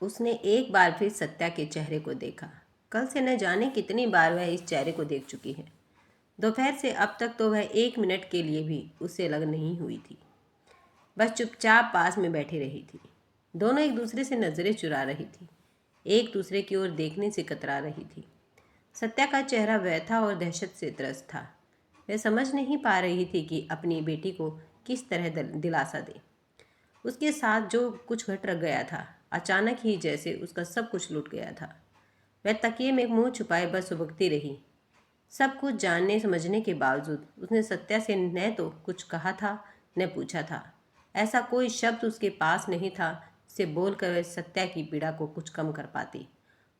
उसने एक बार फिर सत्या के चेहरे को देखा। कल से न जाने कितनी बार वह इस चेहरे को देख चुकी है। दोपहर से अब तक तो वह 1 मिनट के लिए भी उससे अलग नहीं हुई थी। बस चुपचाप पास में बैठी रही थी। दोनों एक दूसरे से नजरें चुरा रही थी, एक दूसरे की ओर देखने से कतरा रही थी। सत्या का चेहरा व्यथा और दहशत से त्रस्त था। वह समझ नहीं पा रही थी कि अपनी बेटी को किस तरह दिलासा दे। उसके साथ जो कुछ घट गया था, अचानक ही जैसे उसका सब कुछ लूट गया था। वह तकिए में मुंह छुपाए बस सुबकती रही। सब कुछ जानने समझने के बावजूद उसने सत्या से न तो कुछ कहा था न पूछा था। ऐसा कोई शब्द उसके पास नहीं था जिसे बोलकर वह सत्या की पीड़ा को कुछ कम कर पाती।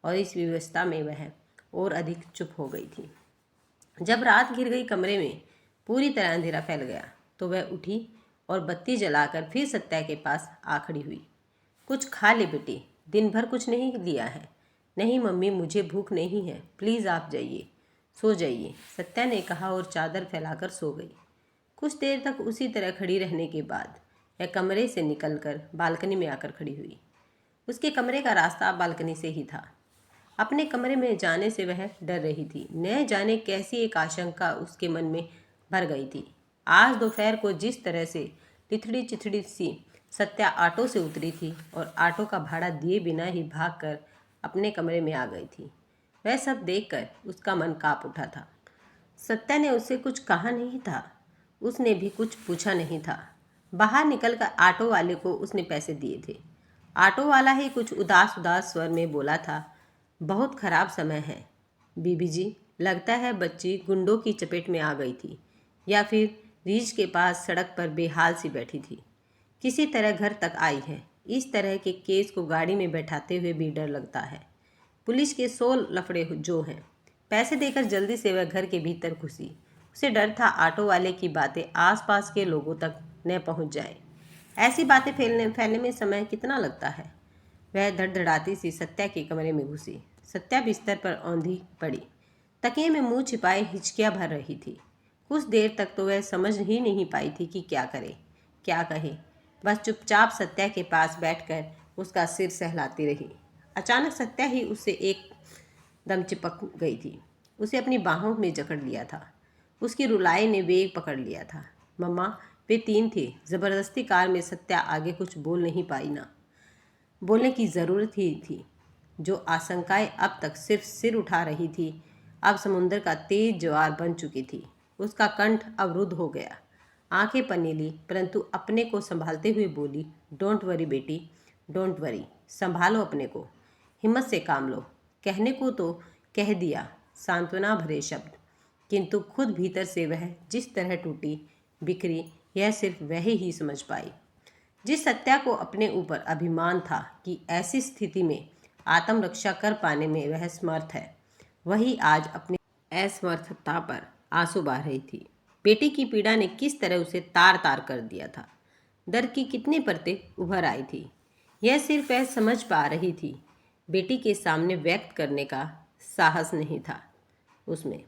और इस व्यवस्था में वह और अधिक चुप हो गई थी। जब रात घिर गई, कमरे में पूरी तरह अंधेरा फैल गया, तो वह उठी और बत्ती जलाकर फिर सत्या के पास आ खड़ी हुई। कुछ खा ले बेटी, दिन भर कुछ नहीं लिया है। नहीं मम्मी, मुझे भूख नहीं है, प्लीज़ आप जाइए, सो जाइए, सत्या ने कहा और चादर फैलाकर सो गई। कुछ देर तक उसी तरह खड़ी रहने के बाद वह कमरे से निकलकर बालकनी में आकर खड़ी हुई। उसके कमरे का रास्ता बालकनी से ही था। अपने कमरे में जाने से वह डर रही थी। न जाने कैसी एक आशंका उसके मन में भर गई थी। आज दोपहर को जिस तरह से तिथड़ी चिथड़ी सी सत्या ऑटो से उतरी थी और ऑटो का भाड़ा दिए बिना ही भागकर अपने कमरे में आ गई थी, वह सब देखकर उसका मन कांप उठा था। सत्या ने उससे कुछ कहा नहीं था, उसने भी कुछ पूछा नहीं था। बाहर निकलकर ऑटो वाले को उसने पैसे दिए थे। ऑटो वाला ही कुछ उदास उदास स्वर में बोला था, बहुत खराब समय है बीबी जी, लगता है बच्ची गुंडों की चपेट में आ गई थी या फिर रीछ के पास सड़क पर बेहाल सी बैठी थी, किसी तरह घर तक आई है। इस तरह के केस को गाड़ी में बैठाते हुए भी डर लगता है। पुलिस के 100 लफड़े जो हैं। पैसे देकर जल्दी से वह घर के भीतर घुसी। उसे डर था ऑटो वाले की बातें आसपास के लोगों तक न पहुंच जाए। ऐसी बातें फैलने में समय कितना लगता है। वह धड़धड़ाती सी सत्या के कमरे में घुसी। सत्या बिस्तर पर औंधी पड़ी, तकिए में मुंह छिपाए हिचकियां भर रही थी। कुछ देर तक तो वह समझ ही नहीं पाई थी कि क्या करे, क्या कहे। बस चुपचाप सत्या के पास बैठकर उसका सिर सहलाती रही। अचानक सत्या ही उससे एक दम चिपक गई थी। उसे अपनी बाहों में जकड़ लिया था। उसकी रुलाई ने वेग पकड़ लिया था। मम्मा, वे 3 थे। जबरदस्ती कार में सत्या आगे कुछ बोल नहीं पाई ना। बोलने की ज़रूरत ही थी। जो आशंकाएं अब तक सिर्फ सिर उठा रही थी, अब समुद्र का तेज ज्वार बन चुकी थी। उसका कंठ अवरुद्ध हो गया, आंखें पनीली, परंतु अपने को संभालते हुए बोली, डोंट वरी बेटी, डोंट वरी, संभालो अपने को, हिम्मत से काम लो। कहने को तो कह दिया सांत्वना भरे शब्द, किंतु खुद भीतर से वह जिस तरह टूटी बिखरी, यह सिर्फ वह ही समझ पाई। जिस सत्या को अपने ऊपर अभिमान था कि ऐसी स्थिति में आत्मरक्षा कर पाने में वह समर्थ है, वही आज अपनी असमर्थता पर आंसू बहा रही थी। बेटी की पीड़ा ने किस तरह उसे तार तार कर दिया था। दर्द की कितनी परतें उभर आई थी, यह सिर्फ वह समझ पा रही थी। बेटी के सामने व्यक्त करने का साहस नहीं था उसमें।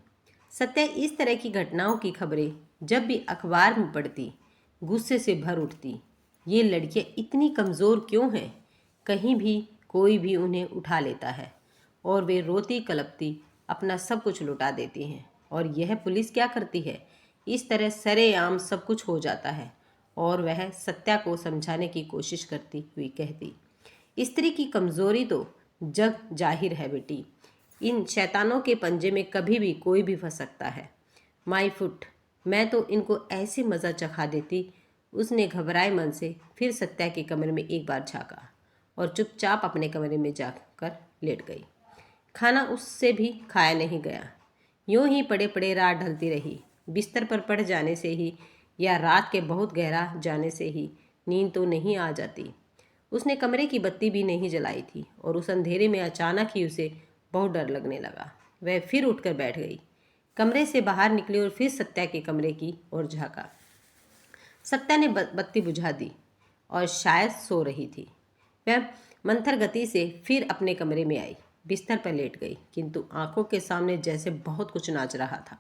सत्या इस तरह की घटनाओं की खबरें जब भी अखबार में पढ़ती, गुस्से से भर उठती। ये लड़कियां इतनी कमज़ोर क्यों हैं? कहीं भी कोई भी उन्हें उठा लेता है और वे रोती कलपती अपना सब कुछ लुटा देती हैं। और यह पुलिस क्या करती है? इस तरह सरेआम सब कुछ हो जाता है। और वह सत्या को समझाने की कोशिश करती हुई कहती, स्त्री की कमज़ोरी तो जग जाहिर है बेटी, इन शैतानों के पंजे में कभी भी कोई भी फंस सकता है। माई फुट, मैं तो इनको ऐसे मज़ा चखा देती। उसने घबराए मन से फिर सत्या के कमरे में एक बार झाँका और चुपचाप अपने कमरे में जाकर लेट गई। खाना उससे भी खाया नहीं गया। यूं ही पड़े पड़े रात ढलती रही। बिस्तर पर पड़ जाने से ही या रात के बहुत गहरा जाने से ही नींद तो नहीं आ जाती। उसने कमरे की बत्ती भी नहीं जलाई थी और उस अंधेरे में अचानक ही उसे बहुत डर लगने लगा। वह फिर उठकर बैठ गई, कमरे से बाहर निकली और फिर सत्या के कमरे की ओर झाँका। सत्या ने बत्ती बुझा दी और शायद सो रही थी। वह मंथर गति से फिर अपने कमरे में आई, बिस्तर पर लेट गई, किंतु आंखों के सामने जैसे बहुत कुछ नाच रहा था।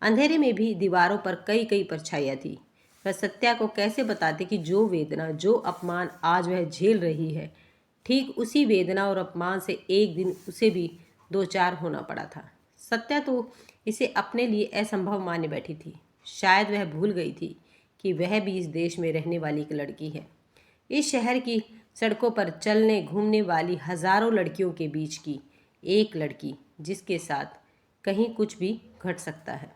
अंधेरे में भी दीवारों पर कई कई परछाइयाँ थी। वह सत्या को कैसे बताती कि जो वेदना, जो अपमान आज वह झेल रही है, ठीक उसी वेदना और अपमान से एक दिन उसे भी दो चार होना पड़ा था। सत्या तो इसे अपने लिए असंभव माने बैठी थी। शायद वह भूल गई थी कि वह भी इस देश में रहने वाली एक लड़की है, इस शहर की सड़कों पर चलने घूमने वाली हजारों लड़कियों के बीच की एक लड़की, जिसके साथ कहीं कुछ भी घट सकता है।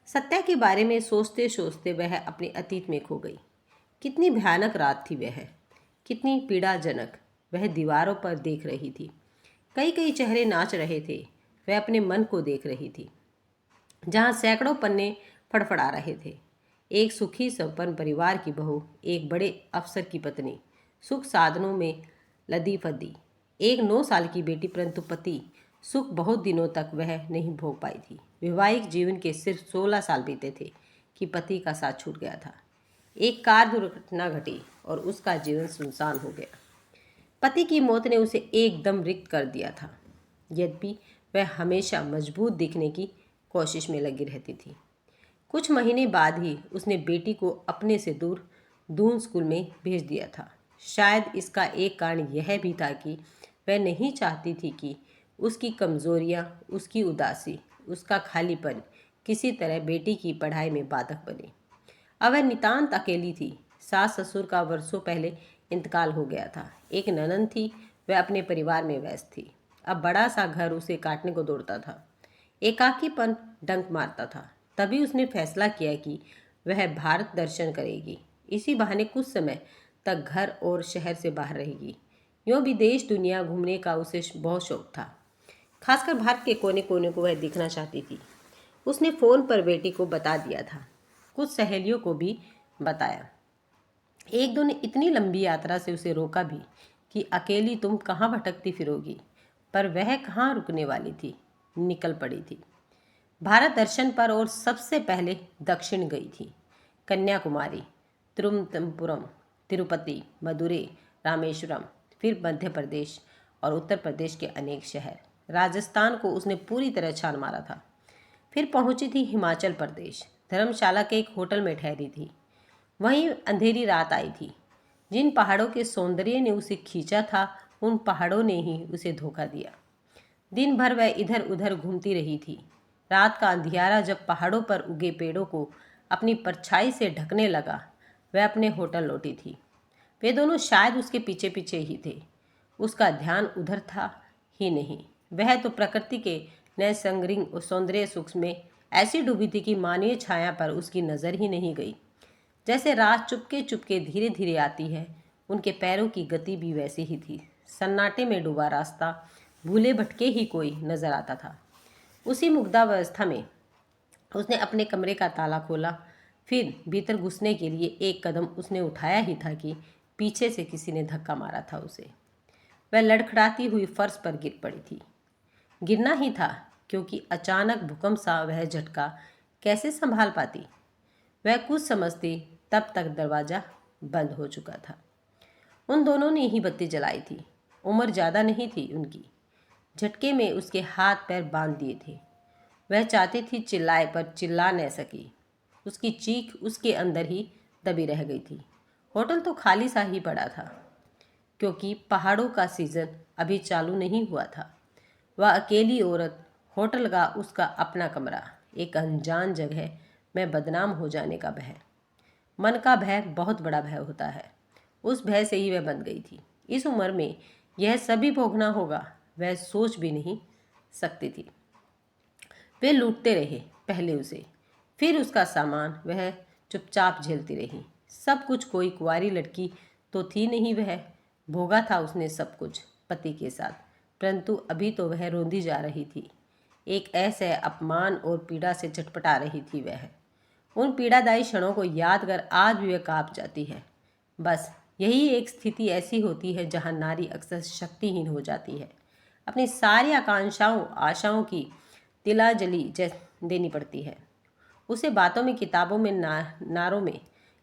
सत्या के बारे में सोचते सोचते वह अपने अतीत में खो गई। कितनी भयानक रात थी वह, कितनी पीड़ाजनक। वह दीवारों पर देख रही थी, कई कई चेहरे नाच रहे थे। वह अपने मन को देख रही थी, जहाँ सैकड़ों पन्ने फड़फड़ा रहे थे। एक सुखी संपन्न परिवार की बहू, एक बड़े अफसर की पत्नी, सुख साधनों में लदी फदी। एक 9 साल की बेटी, परंतु पति सुख बहुत दिनों तक वह नहीं भोग पाई थी। वैवाहिक जीवन के सिर्फ 16 साल बीते थे कि पति का साथ छूट गया था। एक कार दुर्घटना घटी और उसका जीवन सुनसान हो गया। पति की मौत ने उसे एकदम रिक्त कर दिया था। यद्यपि वह हमेशा मजबूत दिखने की कोशिश में लगी रहती थी। कुछ महीने बाद ही उसने बेटी को अपने से दूर दून स्कूल में भेज दिया था। शायद इसका एक कारण यह भी था कि वह नहीं चाहती थी कि उसकी कमजोरियां, उसकी उदासी, उसका खालीपन किसी तरह बेटी की पढ़ाई में बाधक बने। अब वह नितांत अकेली थी। सास ससुर का वर्षों पहले इंतकाल हो गया था। एक ननद थी, वह अपने परिवार में व्यस्त थी। अब बड़ा सा घर उसे काटने को दौड़ता था। एकाकीपन डंक मारता था। तभी उसने फैसला किया कि वह भारत दर्शन करेगी। इसी बहाने कुछ समय तक घर और शहर से बाहर रहेगी। यूँ भी देश दुनिया घूमने का उसे बहुत शौक था। खासकर भारत के कोने कोने को वह देखना चाहती थी। उसने फ़ोन पर बेटी को बता दिया था, कुछ सहेलियों को भी बताया। एक दो ने इतनी लंबी यात्रा से उसे रोका भी कि अकेली तुम कहाँ भटकती फिरोगी, पर वह कहाँ रुकने वाली थी, निकल पड़ी थी भारत दर्शन पर। और सबसे पहले दक्षिण गई थी। कन्याकुमारी, तिरुवनंतपुरम, तिरुपति, मदुरै, रामेश्वरम, फिर मध्य प्रदेश और उत्तर प्रदेश के अनेक शहर। राजस्थान को उसने पूरी तरह छान मारा था। फिर पहुंची थी हिमाचल प्रदेश। धर्मशाला के एक होटल में ठहरी थी। वहीं अंधेरी रात आई थी। जिन पहाड़ों के सौंदर्य ने उसे खींचा था, उन पहाड़ों ने ही उसे धोखा दिया। दिन भर वह इधर उधर घूमती रही थी। रात का अंधियारा जब पहाड़ों पर उगे पेड़ों को अपनी परछाई से ढकने लगा, वह अपने होटल लौटी थी। वे दोनों शायद उसके पीछे पीछे ही थे। उसका ध्यान उधर था ही नहीं। वह तो प्रकृति के नए संगरिंग और सौंदर्य सुख में ऐसी डूबी थी कि मानवीय छाया पर उसकी नज़र ही नहीं गई। जैसे रात चुपके चुपके धीरे धीरे आती है, उनके पैरों की गति भी वैसी ही थी। सन्नाटे में डूबा रास्ता भूले भटके ही कोई नजर आता था। उसी मुग्धावस्था में उसने अपने कमरे का ताला खोला। फिर भीतर घुसने के लिए एक कदम उसने उठाया ही था कि पीछे से किसी ने धक्का मारा था उसे। वह लड़खड़ाती हुई फर्श पर गिर पड़ी थी। गिरना ही था, क्योंकि अचानक भूकंप सा वह झटका कैसे संभाल पाती। वह कुछ समझती तब तक दरवाज़ा बंद हो चुका था। उन दोनों ने ही बत्ती जलाई थी। उम्र ज़्यादा नहीं थी उनकी। झटके में उसके हाथ पैर बांध दिए थे। वह चाहती थी चिल्लाए, पर चिल्ला न सकी। उसकी चीख उसके अंदर ही दबी रह गई थी। होटल तो खाली सा ही पड़ा था, क्योंकि पहाड़ों का सीज़न अभी चालू नहीं हुआ था। वह अकेली औरत, होटल का उसका अपना कमरा, एक अनजान जगह में बदनाम हो जाने का भय। मन का भय बहुत बड़ा भय होता है। उस भय से ही वह बंध गई थी। इस उम्र में यह सभी भोगना होगा, वह सोच भी नहीं सकती थी। वे लूटते रहे, पहले उसे, फिर उसका सामान। वह चुपचाप झेलती रही सब कुछ। कोई कुंवारी लड़की तो थी नहीं। वह भोगा था उसने सब कुछ पति के साथ, परंतु अभी तो वह रोंदी जा रही थी। एक ऐसे अपमान और पीड़ा से झटपटा रही थी वह। उन पीड़ादायी क्षणों को याद कर आज भी वह कांप जाती है। बस यही एक स्थिति ऐसी होती है जहां नारी अक्सर शक्तिहीन हो जाती है। अपनी सारी आकांक्षाओं, आशाओं की तिलांजलि देनी पड़ती है। उसे बातों में, किताबों में, नारों में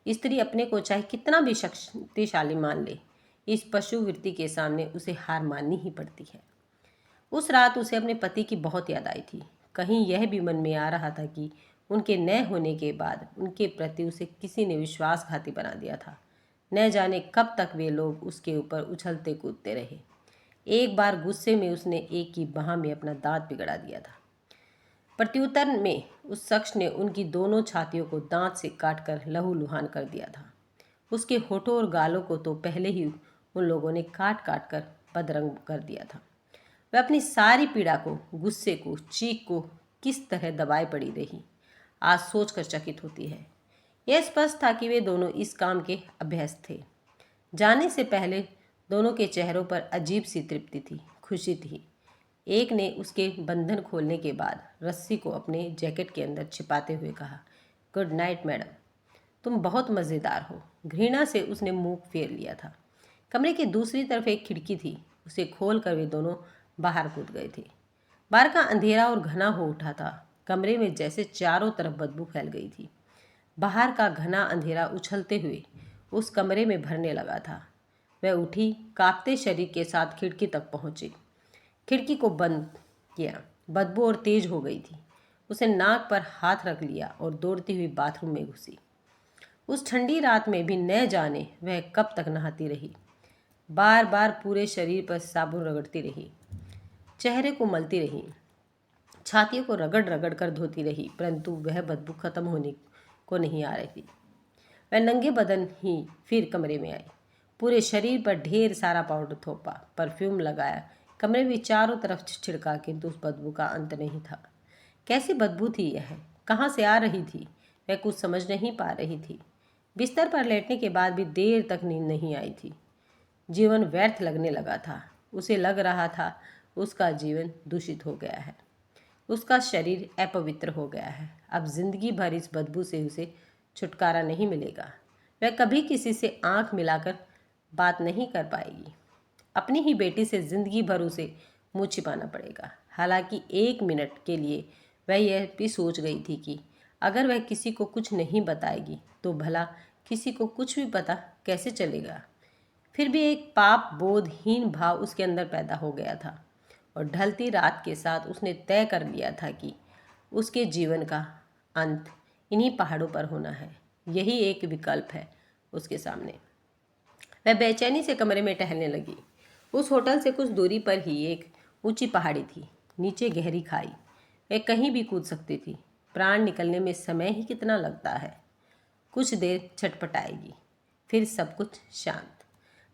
स्त्री अपने को चाहे कितना भी शक्तिशाली मान ले, इस पशु वृत्ति के सामने उसे हार माननी ही पड़ती है। उस रात उसे अपने पति की बहुत याद आई थी। कहीं यह भी मन में आ रहा था कि उनके न होने के बाद उनके प्रति उसे किसी ने विश्वासघाती बना दिया था। न जाने कब तक वे लोग उसके ऊपर उछलते कूदते रहे। एक बार गुस्से में उसने एक की बाह में अपना दांत बिगड़ा दिया था। प्रत्युत्तर में उस शख्स ने उनकी दोनों छातियों को दांत से काटकर लहूलुहान कर दिया था। उसके होठों और गालों को तो पहले ही उन लोगों ने काट काट कर बदरंग कर दिया था। वह अपनी सारी पीड़ा को, गुस्से को, चीख को किस तरह दबाए पड़ी रही, आज सोचकर चकित होती है। यह स्पष्ट था कि वे दोनों इस काम के अभ्यस्त थे। जाने से पहले दोनों के चेहरों पर अजीब सी तृप्ति थी, खुशी थी। एक ने उसके बंधन खोलने के बाद रस्सी को अपने जैकेट के अंदर छिपाते हुए कहा, गुड नाइट मैडम, तुम बहुत मज़ेदार हो। घृणा से उसने मुंह फेर लिया था। कमरे के दूसरी तरफ एक खिड़की थी, उसे खोल कर वे दोनों बाहर कूद गए थे। बाहर का अंधेरा और घना हो उठा था। कमरे में जैसे चारों तरफ बदबू फैल गई थी। बाहर का घना अंधेरा उछलते हुए उस कमरे में भरने लगा था। वह उठी, कांपते शरीर के साथ खिड़की तक पहुंची। खिड़की को बंद किया। बदबू और तेज हो गई थी। उसे नाक पर हाथ रख लिया और दौड़ती हुई बाथरूम में घुसी। उस ठंडी रात में भी न जाने वह कब तक नहाती रही। बार बार पूरे शरीर पर साबुन रगड़ती रही, चेहरे को मलती रही, छातियों को रगड़ रगड़ कर धोती रही, परंतु वह बदबू खत्म होने को नहीं आ रही थी। वह नंगे बदन ही फिर कमरे में आई। पूरे शरीर पर ढेर सारा पाउडर थोपा, परफ्यूम लगाया, कमरे में चारों तरफ छिड़का, किंतु उस बदबू का अंत नहीं था। कैसी बदबू थी यह? कहाँ से आ रही थी? वह कुछ समझ नहीं पा रही थी। बिस्तर पर लेटने के बाद भी देर तक नींद नहीं आई थी। जीवन व्यर्थ लगने लगा था। उसे लग रहा था उसका जीवन दूषित हो गया है, उसका शरीर अपवित्र हो गया है। अब जिंदगी भर इस बदबू से उसे छुटकारा नहीं मिलेगा। वह कभी किसी से आंख मिलाकर बात नहीं कर पाएगी। अपनी ही बेटी से जिंदगी भर उसे मुंह छिपाना पड़ेगा। हालांकि एक मिनट के लिए वह यह भी सोच गई थी कि अगर वह किसी को कुछ नहीं बताएगी तो भला किसी को कुछ भी पता कैसे चलेगा। फिर भी एक पाप बोधहीन भाव उसके अंदर पैदा हो गया था और ढलती रात के साथ उसने तय कर लिया था कि उसके जीवन का अंत इन्हीं पहाड़ों पर होना है। यही एक विकल्प है उसके सामने। वह बेचैनी से कमरे में टहलने लगी। उस होटल से कुछ दूरी पर ही एक ऊंची पहाड़ी थी, नीचे गहरी खाई। वह कहीं भी कूद सकती थी। प्राण निकलने में समय ही कितना लगता है। कुछ देर छटपटाएगी, फिर सब कुछ शांत।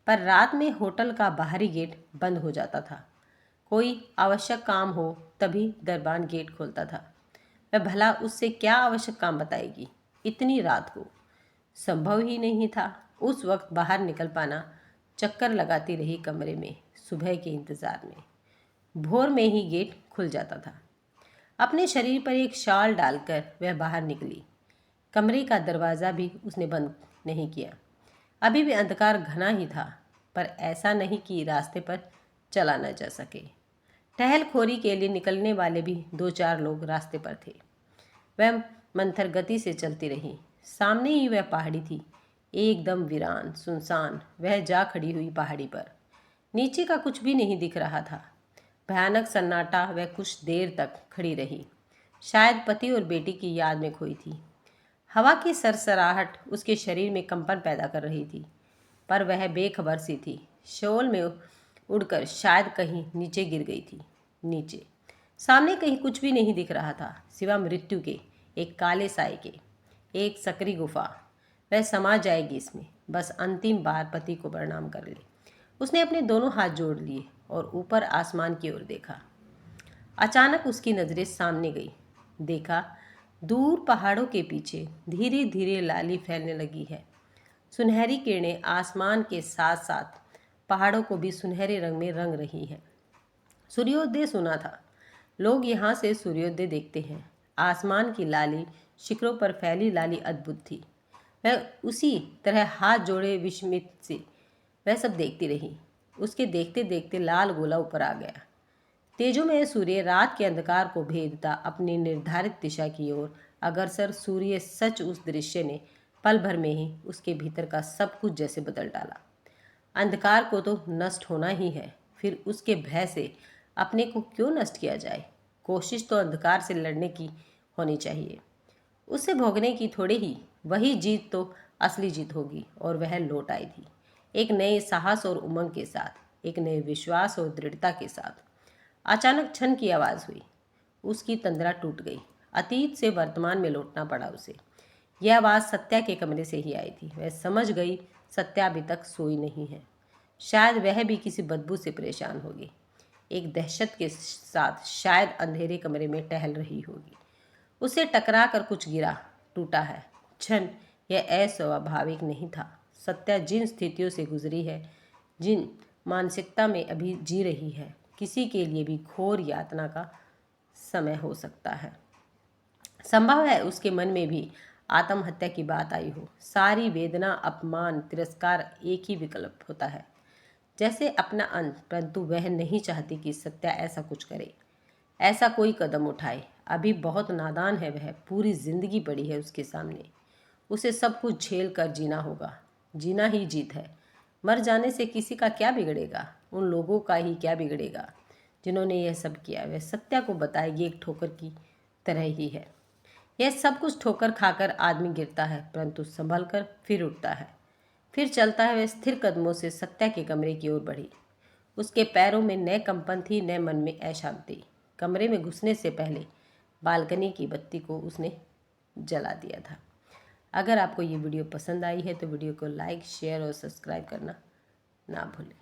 पर रात में होटल का बाहरी गेट बंद हो जाता था। कोई आवश्यक काम हो तभी दरबान गेट खोलता था। वह भला उससे क्या आवश्यक काम बताएगी इतनी रात को? संभव ही नहीं था। उस वक्त बाहर निकल पाना। चक्कर लगाती रही कमरे में, सुबह के इंतजार में। भोर में ही गेट खुल जाता था। अपने शरीर पर एक शाल डालकर वह बाहर निकली। कमरे का दरवाज़ा भी उसने बंद नहीं किया। अभी भी अंधकार घना ही था, पर ऐसा नहीं कि रास्ते पर चला न जा सके। टहलखोरी के लिए निकलने वाले भी दो चार लोग रास्ते पर थे। वह मंथर गति से चलती रही। सामने ही वह पहाड़ी थी, एकदम वीरान, सुनसान। वह जा खड़ी हुई पहाड़ी पर। नीचे का कुछ भी नहीं दिख रहा था। भयानक सन्नाटा। वह कुछ देर तक खड़ी रही, शायद पति और बेटी की याद में खोई थी। हवा की सरसराहट उसके शरीर में कंपन पैदा कर रही थी, पर वह बेखबर सी थी। शोल में उड़कर शायद कहीं नीचे गिर गई थी। नीचे सामने कहीं कुछ भी नहीं दिख रहा था, सिवा मृत्यु के एक काले साए के। एक सकरी गुफा। वह समा जाएगी इसमें, बस अंतिम बार पति को प्रणाम कर ले। उसने अपने दोनों हाथ जोड़ लिए और ऊपर आसमान की ओर देखा। अचानक उसकी नज़रें सामने गई। देखा, दूर पहाड़ों के पीछे धीरे धीरे लाली फैलने लगी है। सुनहरी किरणें आसमान के साथ साथ पहाड़ों को भी सुनहरे रंग में रंग रही हैं। सूर्योदय सुना था। लोग यहाँ से सूर्योदय देखते हैं। आसमान की लाली, शिखरों पर फैली लाली अद्भुत थी। वह उसी तरह हाथ जोड़े विस्मित से वह सब देखती रही। उसके देखते देखते लाल गोला ऊपर आ गया। तेजोमय सूर्य रात के अंधकार को भेदता अपनी निर्धारित दिशा की ओर अग्रसर। सूर्य सच उस दृश्य ने पल भर में ही उसके भीतर का सब कुछ जैसे बदल डाला। अंधकार को तो नष्ट होना ही है, फिर उसके भय से अपने को क्यों नष्ट किया जाए? कोशिश तो अंधकार से लड़ने की होनी चाहिए, उससे भोगने की थोड़ी ही। वही जीत तो असली जीत होगी और वह लौट आई थी, एक नए साहस और उमंग के साथ, एक नए विश्वास और दृढ़ता के साथ। अचानक छन की आवाज़ हुई। उसकी तंद्रा टूट गई। अतीत से वर्तमान में लौटना पड़ा उसे। यह आवाज़ सत्या के कमरे से ही आई थी। वह समझ गई सत्या अभी तक सोई नहीं है। शायद वह भी किसी बदबू से परेशान होगी। एक दहशत के साथ शायद अंधेरे कमरे में टहल रही होगी। उसे टकरा कर कुछ गिरा, टूटा है। छन, यह अस्वाभाविक नहीं था। सत्या जिन स्थितियों से गुजरी है, जिन मानसिकता में अभी जी रही है, किसी के लिए भी घोर यातना का समय हो सकता है। संभव है उसके मन में भी आत्महत्या की बात आई हो। सारी वेदना, अपमान, तिरस्कार एक ही विकल्प होता है, जैसे अपना अंत। परंतु वह नहीं चाहती कि सत्या ऐसा कुछ करे, ऐसा कोई कदम उठाए। अभी बहुत नादान है वह। पूरी जिंदगी पड़ी है उसके सामने। उसे सब कुछ झेल कर जीना होगा। जीना ही जीत है। मर जाने से किसी का क्या बिगड़ेगा? उन लोगों का ही क्या बिगड़ेगा जिन्होंने यह सब किया। वह सत्या को बताएगी एक ठोकर की तरह ही है। यह सब कुछ ठोकर खाकर आदमी गिरता है, परंतु संभल कर फिर उठता है, फिर चलता है। वह स्थिर कदमों से सत्या के कमरे की ओर बढ़ी। उसके पैरों में न कंपन थी, न मन में अशांति। कमरे में घुसने से पहले बालकनी की बत्ती को उसने जला दिया था। अगर आपको ये वीडियो पसंद आई है तो वीडियो को लाइक, शेयर और सब्सक्राइब करना ना भूलें।